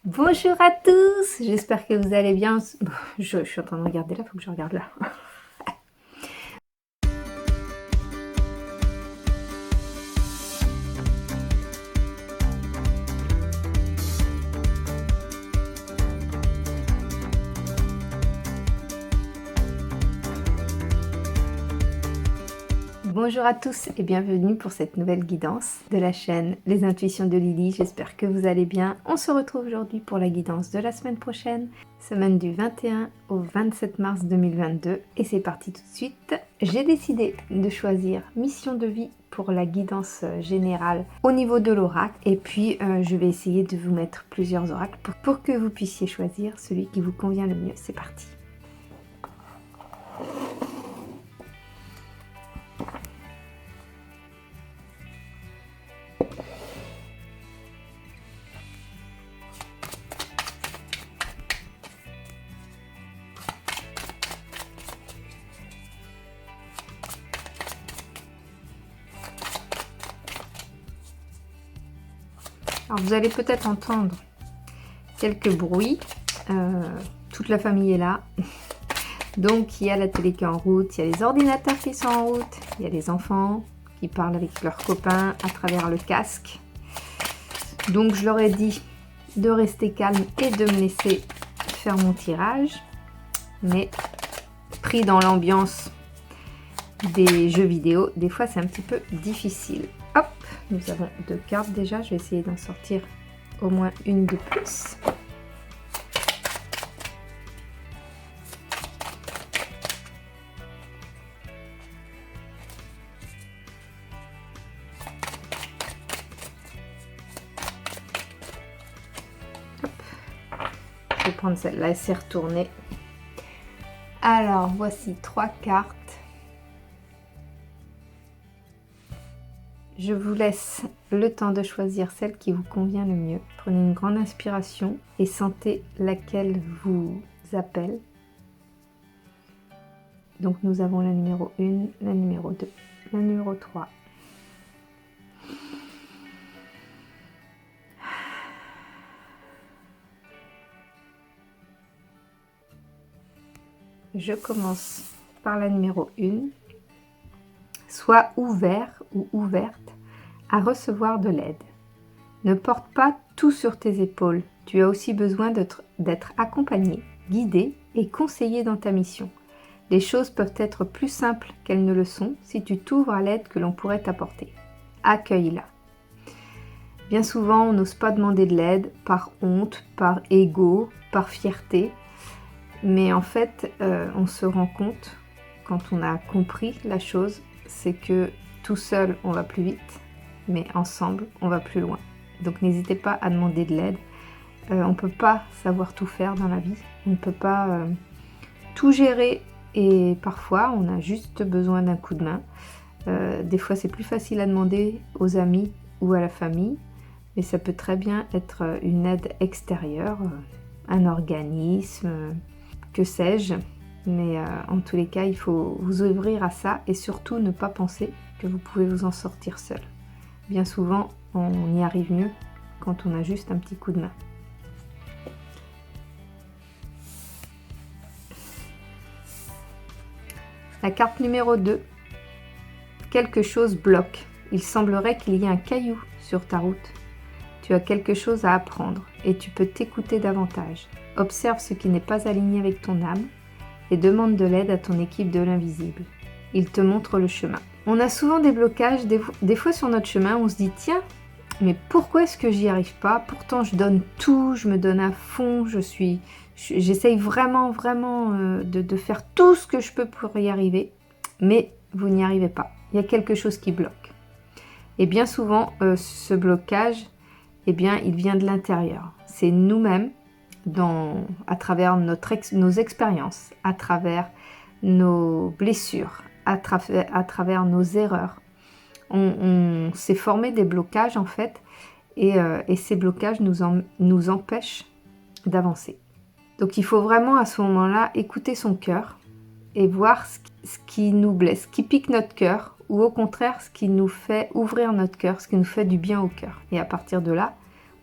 Bonjour à tous, j'espère que vous allez bien. Je suis en train de regarder là, il faut que je regarde là. Bonjour à tous et bienvenue pour cette nouvelle guidance de la chaîne Les Intuitions de Lily. J'espère que vous allez bien. On se retrouve aujourd'hui pour la guidance de la semaine prochaine, semaine du 21 au 27 mars 2022. Et c'est parti tout de suite. J'ai décidé de choisir mission de vie pour la guidance générale au niveau de l'oracle. Et puis je vais essayer de vous mettre plusieurs oracles pour que vous puissiez choisir celui qui vous convient le mieux. C'est parti. Alors vous allez peut-être entendre quelques bruits. Toute la famille est là. Donc il y a la télé qui est en route, il y a les ordinateurs qui sont en route, il y a les enfants qui parlent avec leurs copains à travers le casque. Donc je leur ai dit de rester calme et de me laisser faire mon tirage. Mais pris dans l'ambiance des jeux vidéo, des fois c'est un petit peu difficile. Hop, nous avons 2 cartes déjà, je vais essayer d'en sortir au moins une de plus. Hop. Je vais prendre celle-là, elle s'est retournée. Alors voici 3 cartes. Je vous laisse le temps de choisir celle qui vous convient le mieux. Prenez une grande inspiration et sentez laquelle vous appelle. Donc nous avons la numéro 1, la numéro 2, la numéro 3. Je commence par la numéro 1. Sois ouvert ou ouverte à recevoir de l'aide. Ne porte pas tout sur tes épaules. Tu as aussi besoin d'être accompagné, guidé et conseillé dans ta mission. Les choses peuvent être plus simples qu'elles ne le sont si tu t'ouvres à l'aide que l'on pourrait t'apporter. Accueille-la. Bien souvent, on n'ose pas demander de l'aide par honte, par ego, par fierté. Mais en fait, on se rend compte, quand on a compris la chose, c'est que tout seul, on va plus vite, mais ensemble, on va plus loin. Donc n'hésitez pas à demander de l'aide. On ne peut pas savoir tout faire dans la vie. On ne peut pas tout gérer. Et parfois, on a juste besoin d'un coup de main. Des fois, c'est plus facile à demander aux amis ou à la famille. Mais ça peut très bien être une aide extérieure, un organisme, que sais-je. Mais en tous les cas, il faut vous ouvrir à ça et surtout ne pas penser que vous pouvez vous en sortir seul. Bien souvent, on y arrive mieux quand on a juste un petit coup de main. La carte numéro 2. Quelque chose bloque. Il semblerait qu'il y ait un caillou sur ta route. Tu as quelque chose à apprendre et tu peux t'écouter davantage. Observe ce qui n'est pas aligné avec ton âme et demande de l'aide à ton équipe de l'invisible. Il te montre le chemin. On a souvent des blocages, des fois sur notre chemin, on se dit tiens, mais pourquoi est-ce que j'y arrive pas? Pourtant je donne tout, je me donne à fond, j'essaye vraiment de faire tout ce que je peux pour y arriver, mais vous n'y arrivez pas. Il y a quelque chose qui bloque. Et bien souvent, ce blocage, eh bien, il vient de l'intérieur. C'est nous-mêmes, à travers nos expériences, à travers nos blessures, à travers nos erreurs. On s'est formé des blocages en fait, et ces blocages nous empêchent d'avancer. Donc il faut vraiment à ce moment-là écouter son cœur et voir ce qui nous blesse, ce qui pique notre cœur, ou au contraire ce qui nous fait ouvrir notre cœur, ce qui nous fait du bien au cœur. Et à partir de là,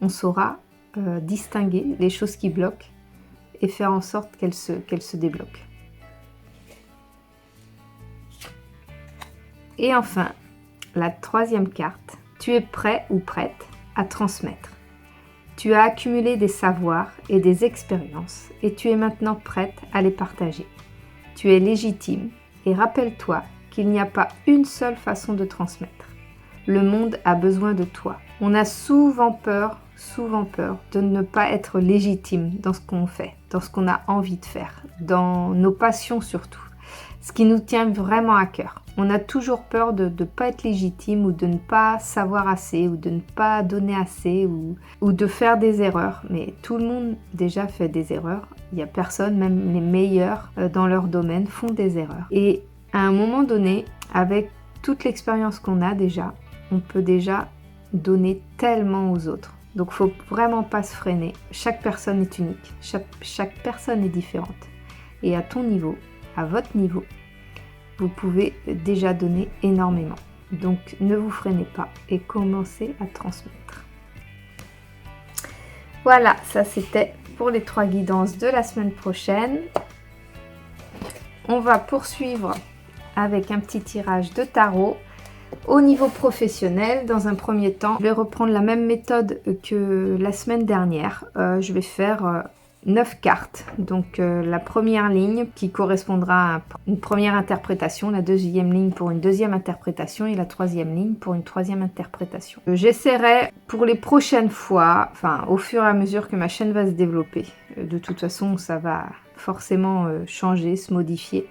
on saura distinguer les choses qui bloquent et faire en sorte qu'elles se débloquent. Et enfin, la troisième carte, tu es prêt ou prête à transmettre. Tu as accumulé des savoirs et des expériences et tu es maintenant prête à les partager. Tu es légitime et rappelle-toi qu'il n'y a pas une seule façon de transmettre. Le monde a besoin de toi. On a souvent peur de ne pas être légitime dans ce qu'on fait, dans ce qu'on a envie de faire, dans nos passions surtout, ce qui nous tient vraiment à cœur. On a toujours peur de ne pas être légitime ou de ne pas savoir assez ou de ne pas donner assez ou de faire des erreurs. Mais tout le monde déjà fait des erreurs. Il n'y a personne, même les meilleurs dans leur domaine font des erreurs. Et à un moment donné, avec toute l'expérience qu'on a déjà, on peut déjà donner tellement aux autres. Donc il ne faut vraiment pas se freiner. Chaque personne est unique, chaque personne est différente. Et à ton niveau, à votre niveau, vous pouvez déjà donner énormément. Donc ne vous freinez pas et commencez à transmettre. Voilà, ça c'était pour les 3 guidances de la semaine prochaine. On va poursuivre avec un petit tirage de tarot. Au niveau professionnel, dans un premier temps, je vais reprendre la même méthode que la semaine dernière. Je vais faire 9 cartes. Donc la première ligne qui correspondra à une première interprétation, la deuxième ligne pour une deuxième interprétation et la troisième ligne pour une troisième interprétation. J'essaierai pour les prochaines fois, enfin au fur et à mesure que ma chaîne va se développer, de toute façon ça va forcément changer, se modifier,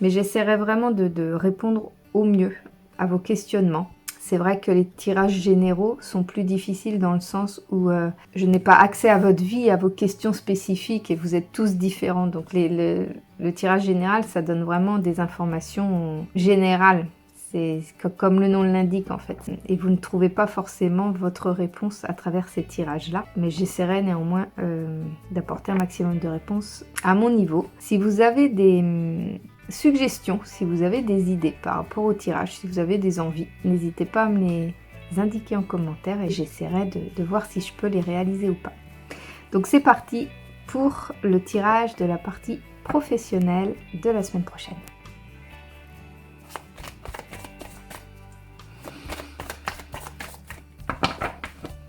mais j'essaierai vraiment de répondre au mieux à vos questionnements. C'est vrai que les tirages généraux sont plus difficiles dans le sens où je n'ai pas accès à votre vie, à vos questions spécifiques et vous êtes tous différents. Donc le tirage général, ça donne vraiment des informations générales. C'est comme le nom l'indique en fait. Et vous ne trouvez pas forcément votre réponse à travers ces tirages-là. Mais j'essaierai néanmoins d'apporter un maximum de réponses à mon niveau. Si vous avez des suggestions, si vous avez des idées par rapport au tirage, si vous avez des envies, n'hésitez pas à me les indiquer en commentaire et j'essaierai de voir si je peux les réaliser ou pas. Donc c'est parti pour le tirage de la partie professionnelle de la semaine prochaine.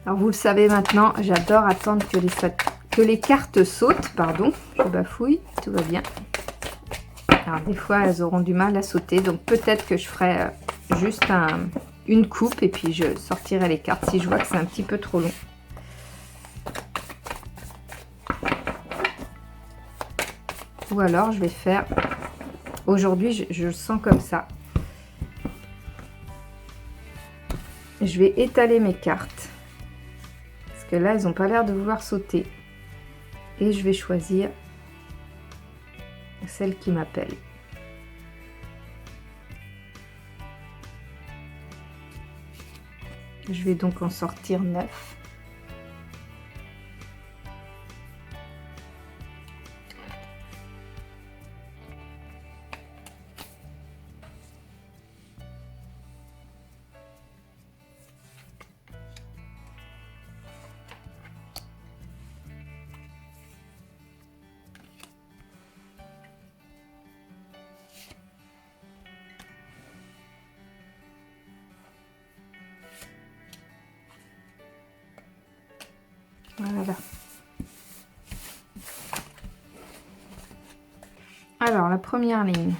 Alors vous le savez maintenant, j'adore attendre que les cartes sautent, pardon, je bafouille, tout va bien. Alors des fois elles auront du mal à sauter, donc peut-être que je ferai juste une coupe et puis je sortirai les cartes si je vois que c'est un petit peu trop long. Ou alors je vais faire, aujourd'hui je le sens comme ça. Je vais étaler mes cartes, parce que là elles n'ont pas l'air de vouloir sauter. Et je vais choisir celle qui m'appelle. Je vais donc en sortir 9. Voilà. Alors, la première ligne.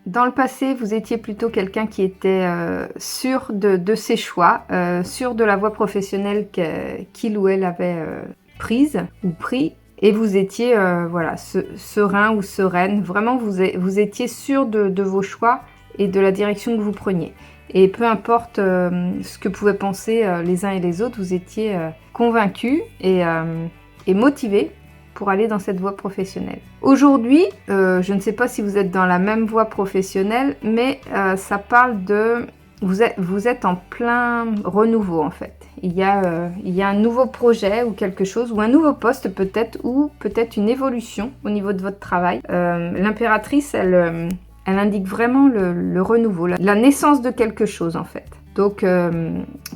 Dans le passé, vous étiez plutôt quelqu'un qui était sûr de ses choix, sûr de la voie professionnelle qu'il ou elle avait prise ou pris. Et vous étiez voilà, serein ou sereine. Vraiment, vous étiez sûr de vos choix et de la direction que vous preniez. Et peu importe ce que pouvaient penser les uns et les autres, vous étiez convaincus et motivés pour aller dans cette voie professionnelle. Aujourd'hui, je ne sais pas si vous êtes dans la même voie professionnelle, mais ça parle de... Vous êtes en plein renouveau en fait. Il y a un nouveau projet ou quelque chose, ou un nouveau poste peut-être, ou peut-être une évolution au niveau de votre travail. L'impératrice, elle indique vraiment le renouveau, la naissance de quelque chose en fait. Donc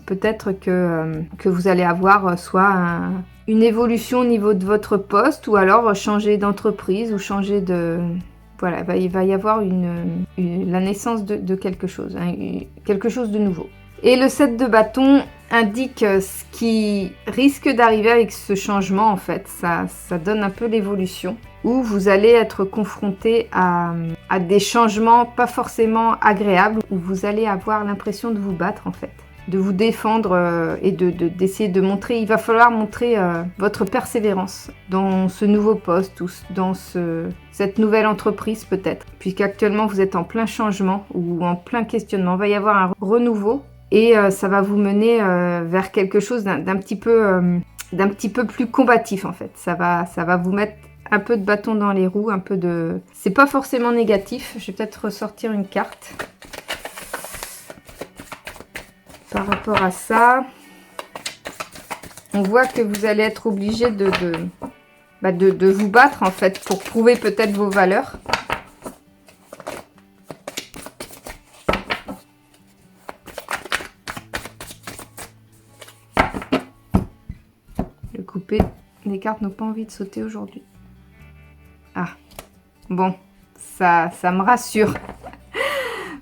peut-être que vous allez avoir soit une évolution au niveau de votre poste ou alors changer d'entreprise ou changer de... Voilà, il va y avoir la naissance de quelque chose, hein, quelque chose de nouveau. Et le 7 de bâton indique ce qui risque d'arriver avec ce changement en fait. Ça donne un peu l'évolution où vous allez être confronté à des changements pas forcément agréables, où vous allez avoir l'impression de vous battre en fait, de vous défendre et d'essayer de montrer, il va falloir montrer votre persévérance dans ce nouveau poste ou dans cette nouvelle entreprise peut-être, puisqu'actuellement vous êtes en plein changement ou en plein questionnement, il va y avoir un renouveau et ça va vous mener vers quelque chose d'un petit peu plus combatif en fait, ça va vous mettre un peu de bâton dans les roues, un peu de... C'est pas forcément négatif, je vais peut-être ressortir une carte par rapport à ça. On voit que vous allez être obligé de vous battre en fait pour prouver peut-être vos valeurs. Le couper, les cartes n'ont pas envie de sauter aujourd'hui. Ah, bon, ça me rassure.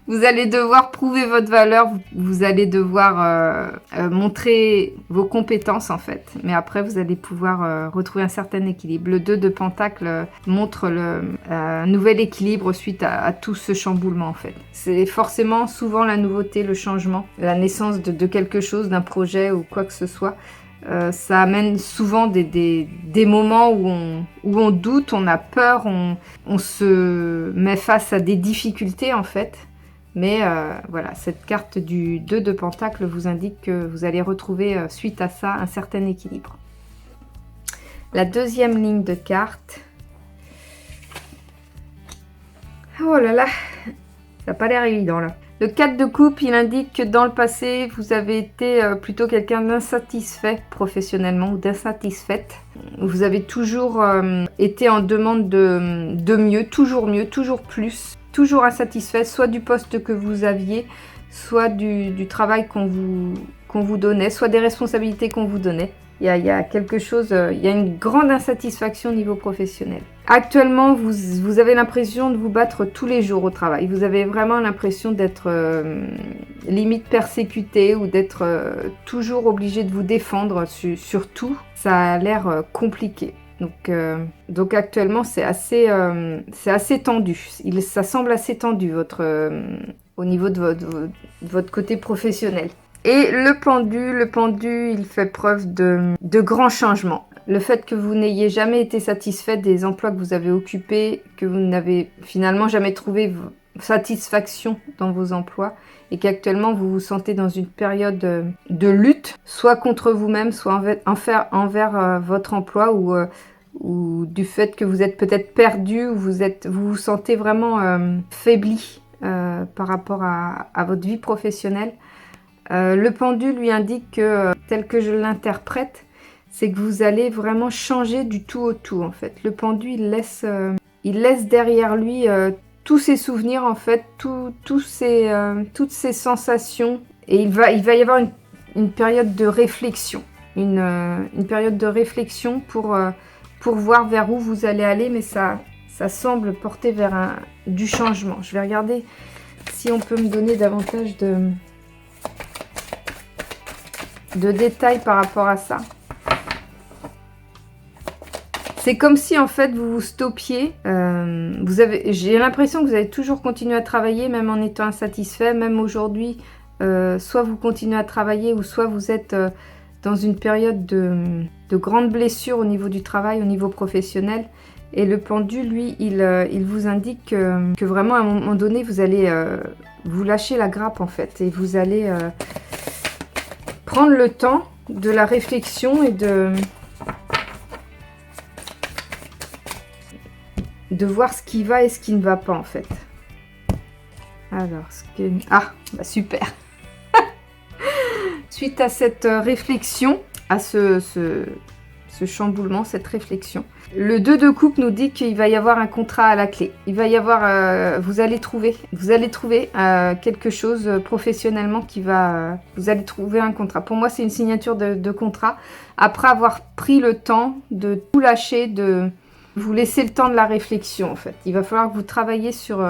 Vous allez devoir prouver votre valeur, vous allez devoir montrer vos compétences en fait. Mais après, vous allez pouvoir retrouver un certain équilibre. Le 2 de Pentacle montre un nouvel équilibre suite à tout ce chamboulement en fait. C'est forcément souvent la nouveauté, le changement, la naissance de quelque chose, d'un projet ou quoi que ce soit. Ça amène souvent des moments où on doute, on a peur, on se met face à des difficultés en fait. Mais voilà, cette carte du 2 de Pentacle vous indique que vous allez retrouver suite à ça un certain équilibre. La deuxième ligne de cartes. Oh là là, ça n'a pas l'air évident là. Le 4 de coupe, il indique que dans le passé, vous avez été plutôt quelqu'un d'insatisfait professionnellement ou d'insatisfaite. Vous avez toujours été en demande de mieux, toujours plus. Toujours insatisfait, soit du poste que vous aviez, soit du travail qu'on vous donnait, soit des responsabilités qu'on vous donnait. Il y a quelque chose, il y a une grande insatisfaction au niveau professionnel. Actuellement, vous avez l'impression de vous battre tous les jours au travail. Vous avez vraiment l'impression d'être limite persécuté ou d'être toujours obligé de vous défendre sur tout. Ça a l'air compliqué. Donc actuellement, c'est assez tendu. Ça semble assez tendu au niveau de votre côté professionnel. Et le pendu, il fait preuve de grands changements. Le fait que vous n'ayez jamais été satisfait des emplois que vous avez occupés, que vous n'avez finalement jamais trouvé satisfaction dans vos emplois et qu'actuellement vous vous sentez dans une période de lutte, soit contre vous-même, soit envers votre emploi ou du fait que vous êtes peut-être perdu ou vous vous sentez vraiment faibli par rapport à votre vie professionnelle. Le pendu lui indique que, tel que je l'interprète, c'est que vous allez vraiment changer du tout au tout en fait. Le pendu, il laisse derrière lui tous ses souvenirs en fait, toutes ses sensations. Et il va y avoir une période de réflexion. Une période de réflexion pour voir vers où vous allez aller, mais ça semble porter vers du changement. Je vais regarder si on peut me donner davantage de détails par rapport à ça. C'est comme si en fait vous vous stoppiez. J'ai l'impression que vous avez toujours continué à travailler, même en étant insatisfait, même aujourd'hui. Soit vous continuez à travailler, ou soit vous êtes dans une période de grandes blessures au niveau du travail, au niveau professionnel. Et le pendu, lui, il vous indique que vraiment à un moment donné, vous allez vous lâcher la grappe en fait. Et vous allez prendre le temps de la réflexion et de voir ce qui va et ce qui ne va pas en fait. Alors, super. Suite à cette réflexion, à ce ce chamboulement, cette réflexion. Le 2 de coupe nous dit qu'il va y avoir un contrat à la clé. Il va y avoir, vous allez trouver quelque chose professionnellement qui va, vous allez trouver un contrat. Pour moi, c'est une signature de contrat. Après avoir pris le temps de tout lâcher, de vous laisser le temps de la réflexion en fait. Il va falloir que vous travailliez sur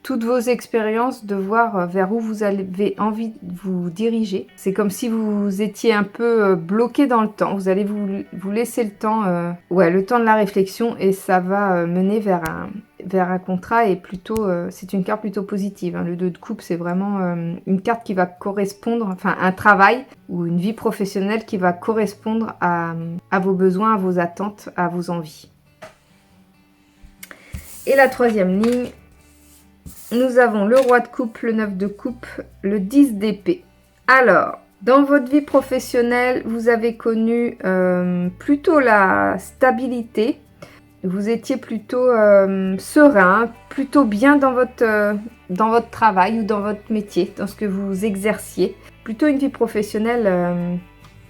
toutes vos expériences, de voir vers où vous avez envie de vous diriger. C'est comme si vous étiez un peu bloqué dans le temps. Vous allez vous laisser le temps, le temps de la réflexion, et ça va mener vers un contrat. Et plutôt, c'est une carte plutôt positive. Hein. Le 2 de coupe, c'est vraiment une carte qui va correspondre, enfin un travail ou une vie professionnelle qui va correspondre à vos besoins, à vos attentes, à vos envies. Et la troisième ligne, nous avons le roi de coupe, le 9 de coupe, le 10 d'épée. Alors, dans votre vie professionnelle, vous avez connu plutôt la stabilité. Vous étiez plutôt serein, plutôt bien dans votre travail ou dans votre métier, dans ce que vous exerciez. Plutôt une vie professionnelle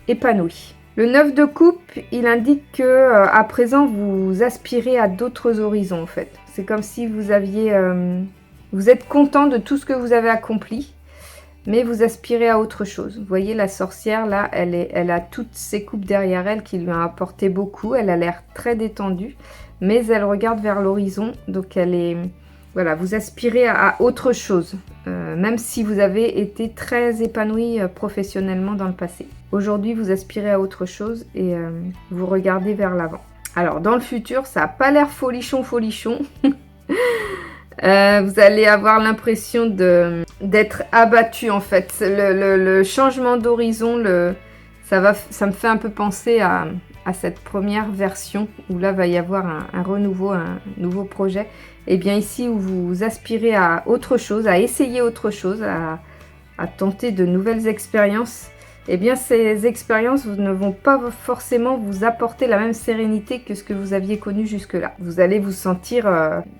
épanouie. Le 9 de coupe, il indique que à présent, vous aspirez à d'autres horizons en fait. C'est comme si vous aviez... vous êtes content de tout ce que vous avez accompli, mais vous aspirez à autre chose. Vous voyez, la sorcière, là, elle a toutes ses coupes derrière elle qui lui ont apporté beaucoup. Elle a l'air très détendue, mais elle regarde vers l'horizon. Donc, elle est... Voilà, vous aspirez à autre chose, même si vous avez été très épanoui professionnellement dans le passé. Aujourd'hui, vous aspirez à autre chose et vous regardez vers l'avant. Alors, dans le futur, ça n'a pas l'air folichon. Vous allez avoir l'impression d'être abattu en fait. Le changement d'horizon, ça me fait un peu penser à cette première version où là va y avoir un renouveau, un nouveau projet. Et bien ici où vous aspirez à autre chose, à essayer autre chose, à tenter de nouvelles expériences, et bien ces expériences ne vont pas forcément vous apporter la même sérénité que ce que vous aviez connu jusque-là. Vous allez vous sentir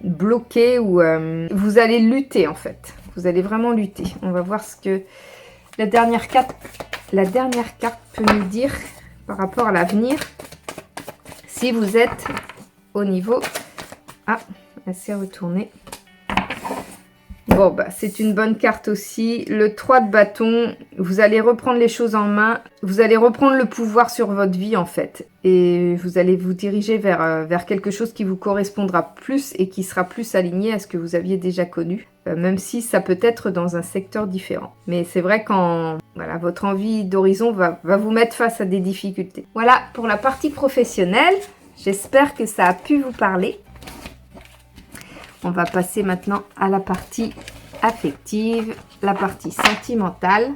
bloqué ou vous allez lutter en fait. Vous allez vraiment lutter. On va voir ce que la dernière carte peut nous dire par rapport à l'avenir. Si vous êtes au niveau... Ah, elle s'est retournée. Bon, bah, c'est une bonne carte aussi. Le 3 de bâton, vous allez reprendre les choses en main. Vous allez reprendre le pouvoir sur votre vie, en fait. Et vous allez vous diriger vers quelque chose qui vous correspondra plus et qui sera plus aligné à ce que vous aviez déjà connu. Même si ça peut être dans un secteur différent. Mais c'est vrai quand voilà, votre envie d'horizon va vous mettre face à des difficultés. Voilà pour la partie professionnelle. J'espère que ça a pu vous parler. On va passer maintenant à la partie affective, la partie sentimentale.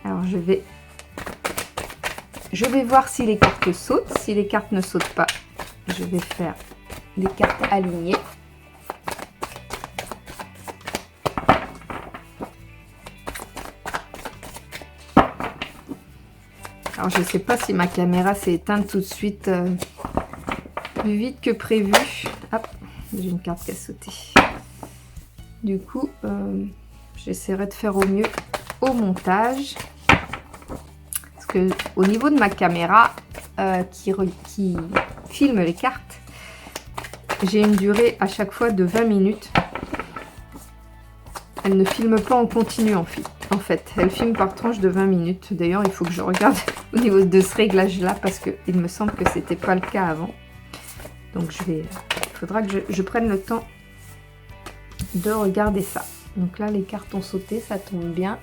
Alors je vais voir si les cartes sautent. Si les cartes ne sautent pas, je vais faire les cartes alignées. Alors je ne sais pas si ma caméra s'est éteinte tout de suite plus vite que prévu. Hop, j'ai une carte qui a sauté. Du coup, j'essaierai de faire au mieux au montage. Parce que au niveau de ma caméra qui filme les cartes, j'ai une durée à chaque fois de 20 minutes. Elle ne filme pas en continu en fait. Elle filme par tranche de 20 minutes. D'ailleurs, il faut que je regarde au niveau de ce réglage-là parce qu'il me semble que c'était pas le cas avant. Donc, il faudra que je prenne le temps de regarder ça. Donc là, les cartes ont sauté, ça tombe bien.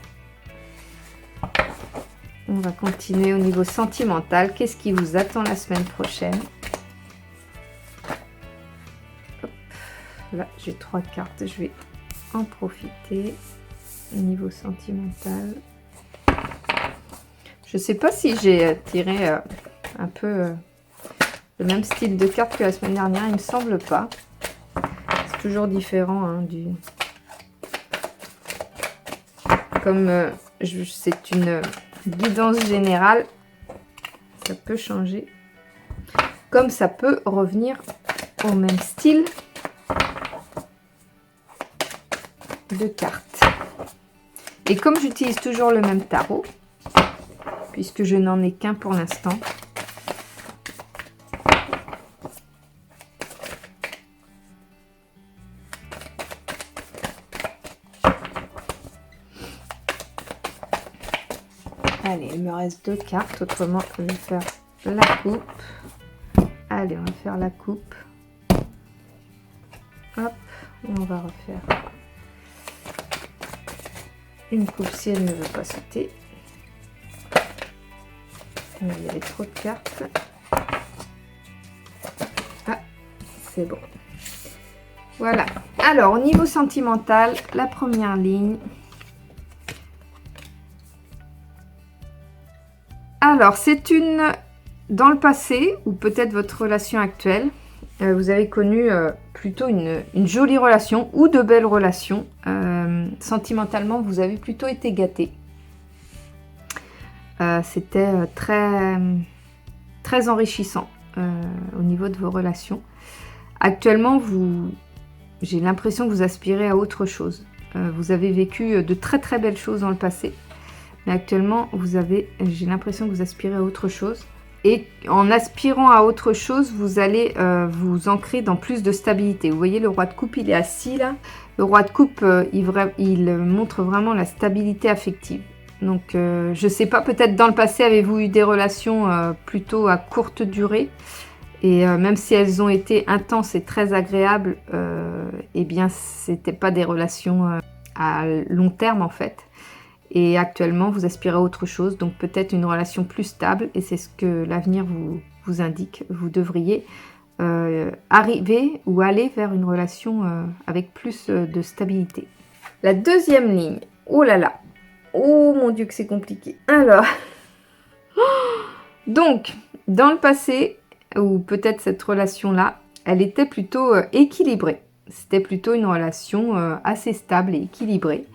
On va continuer au niveau sentimental. Qu'est-ce qui vous attend la semaine prochaine? Hop. Là, j'ai 3 cartes. Je vais en profiter. Au niveau sentimental. Je sais pas si j'ai tiré un peu le même style de carte que la semaine dernière. Il me semble pas. C'est toujours différent hein, comme c'est une guidance générale, ça peut changer. Comme ça peut revenir au même style de carte. Et comme j'utilise toujours le même tarot, puisque je n'en ai qu'un pour l'instant, allez, il me reste 2 cartes, autrement je vais faire la coupe. Allez, on va faire la coupe. Hop, et on va refaire une coupe si elle ne veut pas sauter. Il y avait trop de cartes. Ah, c'est bon. Voilà. Alors, au niveau sentimental, la première ligne. Alors, c'est une... Dans le passé, ou peut-être votre relation actuelle, vous avez connu plutôt une jolie relation ou de belles relations. Sentimentalement, vous avez plutôt été gâté. C'était très enrichissant au niveau de vos relations. Actuellement, j'ai l'impression que vous aspirez à autre chose. Vous avez vécu de très belles choses dans le passé. Mais actuellement, j'ai l'impression que vous aspirez à autre chose. Et en aspirant à autre chose, vous allez vous ancrer dans plus de stabilité. Vous voyez, le roi de coupe, il est assis là. Le roi de coupe, il montre vraiment la stabilité affective. Donc, je ne sais pas, peut-être dans le passé, avez-vous eu des relations plutôt à courte durée. Et même si elles ont été intenses et très agréables, eh bien, ce n'étaient pas des relations à long terme en fait. Et actuellement, vous aspirez à autre chose, donc peut-être une relation plus stable, et c'est ce que l'avenir vous indique. Vous devriez arriver ou aller vers une relation avec plus de stabilité. La deuxième ligne, oh là là, oh mon Dieu que c'est compliqué. Alors, donc, dans le passé, ou peut-être cette relation-là, elle était plutôt équilibrée. C'était plutôt une relation assez stable et équilibrée.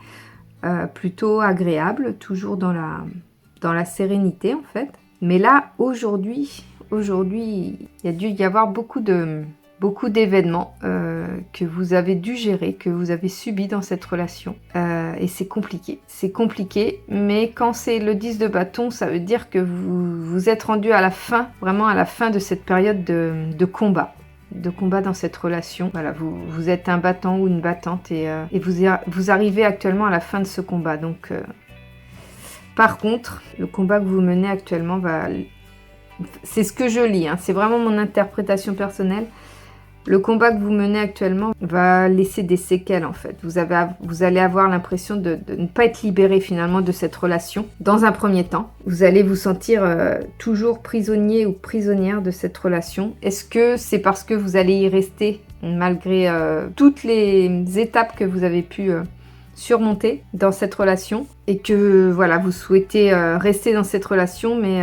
Plutôt agréable, toujours dans la sérénité en fait. Mais là, aujourd'hui, il y a dû y avoir beaucoup d'événements que vous avez dû gérer, que vous avez subis dans cette relation. Et c'est compliqué. C'est compliqué, mais quand c'est le 10 de bâton, ça veut dire que vous êtes rendu à la fin, vraiment à la fin de cette période de combat. Dans cette relation. Voilà, vous êtes un battant ou une battante et vous arrivez actuellement à la fin de ce combat. Donc, par contre, le combat que vous menez actuellement c'est ce que je lis, hein, c'est vraiment mon interprétation personnelle. Le combat que vous menez actuellement va laisser des séquelles en fait. Vous allez avoir l'impression de ne pas être libéré finalement de cette relation. Dans un premier temps, vous allez vous sentir toujours prisonnier ou prisonnière de cette relation. Est-ce que c'est parce que vous allez y rester malgré toutes les étapes que vous avez pu surmonter dans cette relation et que voilà, vous souhaitez rester dans cette relation, mais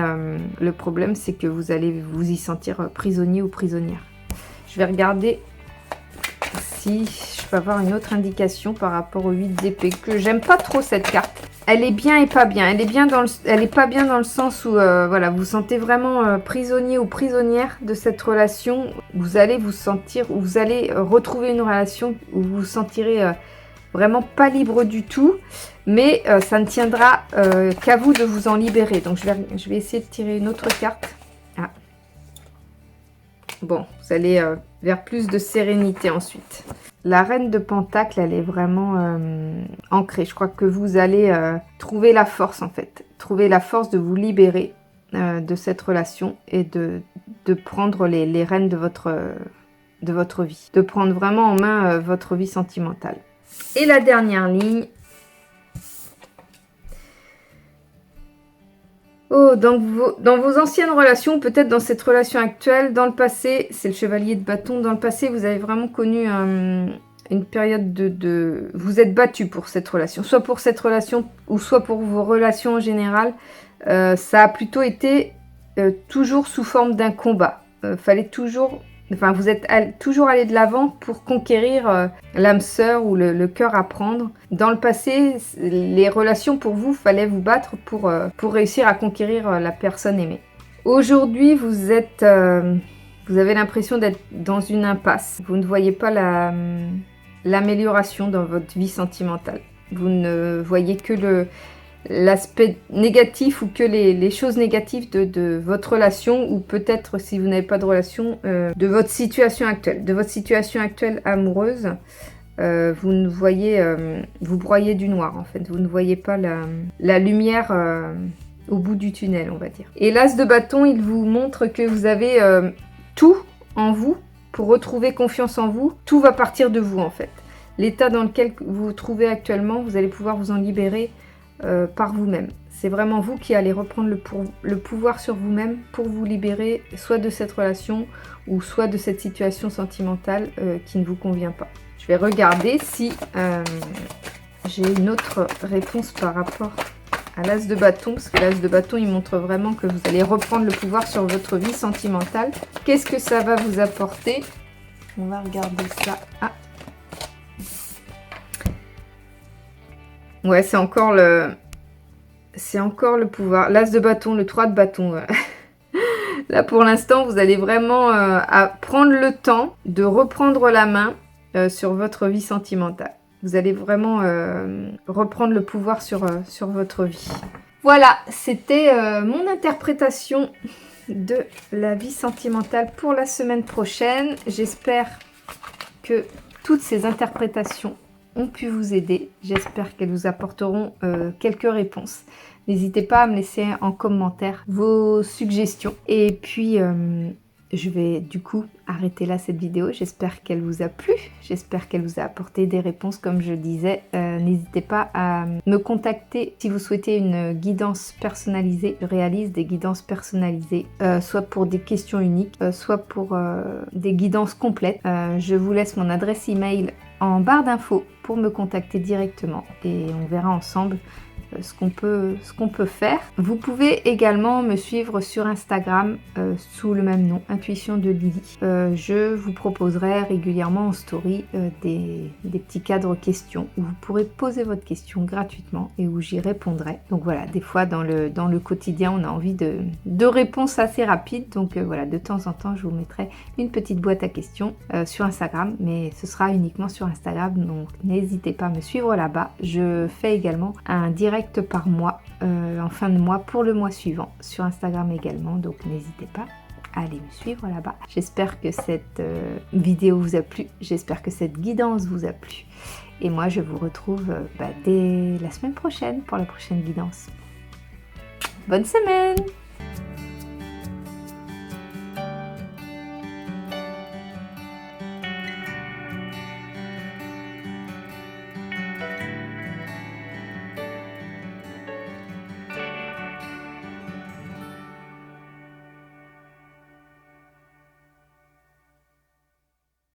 le problème c'est que vous allez vous y sentir prisonnier ou prisonnière. Je vais regarder si je peux avoir une autre indication par rapport au 8 d'épée, que j'aime pas trop cette carte. Elle est bien et pas bien. Elle est pas bien dans le sens où voilà, vous sentez vraiment prisonnier ou prisonnière de cette relation. Vous allez vous sentir, vous allez retrouver une relation où vous vous sentirez vraiment pas libre du tout. Mais ça ne tiendra qu'à vous de vous en libérer. Donc je vais essayer de tirer une autre carte. Ah. Bon, vous allez vers plus de sérénité ensuite. La reine de Pentacle, elle est vraiment ancrée. Je crois que vous allez trouver la force en fait. Trouver la force de vous libérer de cette relation et de prendre les rênes de votre vie. De prendre vraiment en main votre vie sentimentale. Et la dernière ligne. Oh, dans vos anciennes relations, peut-être dans cette relation actuelle, dans le passé, c'est le chevalier de bâton, dans le passé, vous avez vraiment connu une période de... Vous êtes battu pour cette relation, soit pour cette relation, ou soit pour vos relations en général. Ça a plutôt été toujours sous forme d'un combat. Fallait toujours... Enfin, vous êtes toujours allé de l'avant pour conquérir l'âme sœur ou le cœur à prendre. Dans le passé, les relations pour vous, fallait vous battre pour réussir à conquérir la personne aimée. Aujourd'hui, vous avez l'impression d'être dans une impasse. Vous ne voyez pas l'amélioration dans votre vie sentimentale. Vous ne voyez que l'aspect négatif ou que les choses négatives de votre relation, ou peut-être, si vous n'avez pas de relation, de votre situation actuelle amoureuse. Vous ne voyez, vous broyez du noir en fait, vous ne voyez pas la lumière au bout du tunnel, on va dire. Et l'As de bâton, il vous montre que vous avez tout en vous pour retrouver confiance en vous. Tout va partir de vous en fait. L'état dans lequel vous vous trouvez actuellement, vous allez pouvoir vous en libérer par vous-même. C'est vraiment vous qui allez reprendre le pouvoir sur vous-même pour vous libérer soit de cette relation ou soit de cette situation sentimentale qui ne vous convient pas. Je vais regarder si j'ai une autre réponse par rapport à l'As de bâton, parce que l'As de bâton, il montre vraiment que vous allez reprendre le pouvoir sur votre vie sentimentale. Qu'est-ce que ça va vous apporter? On va regarder ça. Ah. Ouais, c'est encore le pouvoir. L'As de bâton, le 3 de bâton. Là, pour l'instant, vous allez vraiment prendre le temps de reprendre la main sur votre vie sentimentale. Vous allez vraiment reprendre le pouvoir sur votre vie. Voilà, c'était mon interprétation de la vie sentimentale pour la semaine prochaine. J'espère que toutes ces interprétations ont pu vous aider. J'espère qu'elles vous apporteront quelques réponses. N'hésitez pas à me laisser en commentaire vos suggestions. Et puis, je vais du coup arrêter là cette vidéo. J'espère qu'elle vous a plu. J'espère qu'elle vous a apporté des réponses comme je disais. N'hésitez pas à me contacter si vous souhaitez une guidance personnalisée. Je réalise des guidances personnalisées, soit pour des questions uniques, soit pour des guidances complètes. Je vous laisse mon adresse email en barre d'infos pour me contacter directement et on verra ensemble ce qu'on peut faire. Vous pouvez également me suivre sur Instagram sous le même nom, Intuition de Lily. Je vous proposerai régulièrement en story des petits cadres questions où vous pourrez poser votre question gratuitement et où j'y répondrai. Donc voilà, des fois dans le quotidien, on a envie de réponses assez rapides. Donc voilà, de temps en temps, je vous mettrai une petite boîte à questions sur Instagram, mais ce sera uniquement sur Instagram. Donc n'hésitez pas à me suivre là-bas. Je fais également un direct par mois en fin de mois pour le mois suivant sur Instagram également, donc n'hésitez pas à aller me suivre là-bas. J'espère que cette vidéo vous a plu, j'espère que cette guidance vous a plu et moi je vous retrouve dès la semaine prochaine pour la prochaine guidance. Bonne semaine!